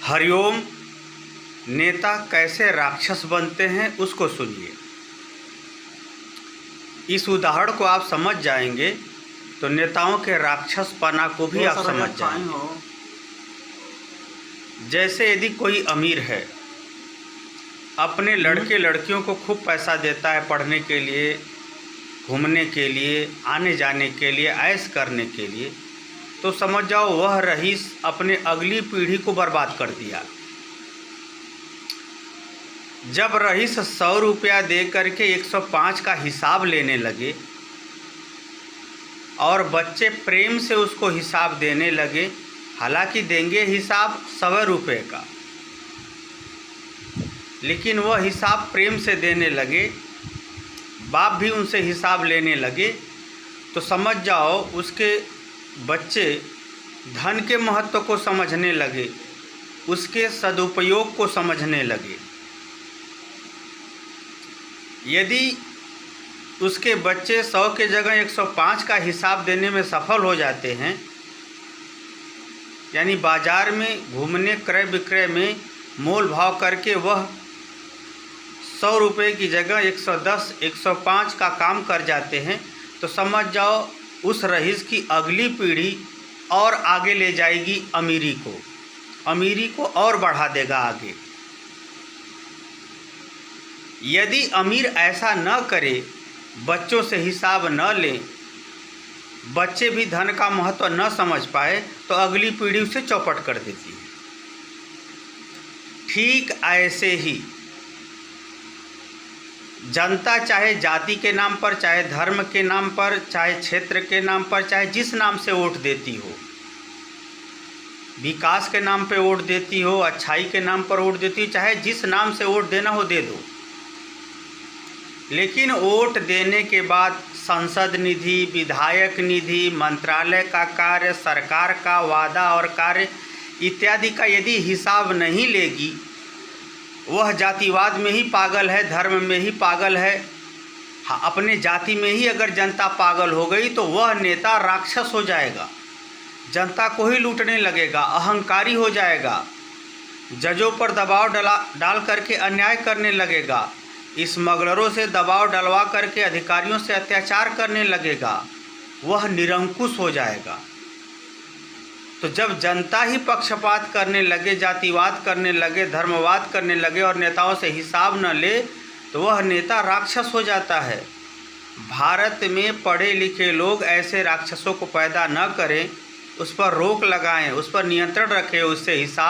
हरिओम। नेता कैसे राक्षस बनते हैं उसको सुनिए। इस उदाहरण को आप समझ जाएंगे तो नेताओं के राक्षसपना को भी आप समझ जाएंगे। जैसे यदि कोई अमीर है, अपने लड़के लड़कियों को खूब पैसा देता है पढ़ने के लिए, घूमने के लिए, आने जाने के लिए, ऐश करने के लिए, तो समझ जाओ वह रईस अपने अगली पीढ़ी को बर्बाद कर दिया। जब रईस 100 रुपया दे करके 105 का हिसाब लेने लगे और बच्चे प्रेम से उसको हिसाब देने लगे, हालांकि देंगे हिसाब 100 रुपये का, लेकिन वह हिसाब प्रेम से देने लगे, बाप भी उनसे हिसाब लेने लगे, तो समझ जाओ उसके बच्चे धन के महत्व को समझने लगे, उसके सदुपयोग को समझने लगे। यदि उसके बच्चे 100 के जगह 105 का हिसाब देने में सफल हो जाते हैं, यानी बाज़ार में घूमने क्रय विक्रय में मोल भाव करके वह 100 रुपये की जगह 110, 105 का काम कर जाते हैं, तो समझ जाओ उस रईस की अगली पीढ़ी और आगे ले जाएगी अमीरी को और बढ़ा देगा आगे। यदि अमीर ऐसा न करे, बच्चों से हिसाब न ले, बच्चे भी धन का महत्व न समझ पाए, तो अगली पीढ़ी उसे चौपट कर देती है। ठीक ऐसे ही जनता चाहे जाति के नाम पर, चाहे धर्म के नाम पर, चाहे क्षेत्र के नाम पर, चाहे जिस नाम से वोट देती हो, विकास के नाम पे वोट देती हो, अच्छाई के नाम पर वोट देती हो, चाहे जिस नाम से वोट देना हो दे दो, लेकिन वोट देने के बाद संसद निधि, विधायक निधि, मंत्रालय का कार्य, सरकार का वादा और कार्य इत्यादि का यदि हिसाब नहीं लेगी, वह जातिवाद में ही पागल है, धर्म में ही पागल है। हाँ, अपने जाति में ही अगर जनता पागल हो गई तो वह नेता राक्षस हो जाएगा, जनता को ही लूटने लगेगा, अहंकारी हो जाएगा, जजों पर दबाव डाल करके अन्याय करने लगेगा, स्मगलरों से दबाव डलवा करके अधिकारियों से अत्याचार करने लगेगा, वह निरंकुश हो जाएगा। तो जब जनता ही पक्षपात करने लगे, जातिवाद करने लगे, धर्मवाद करने लगे और नेताओं से हिसाब न ले, तो वह नेता राक्षस हो जाता है। भारत में पढ़े लिखे लोग ऐसे राक्षसों को पैदा न करें, उस पर रोक लगाएं, उस पर नियंत्रण रखें, उससे हिसाब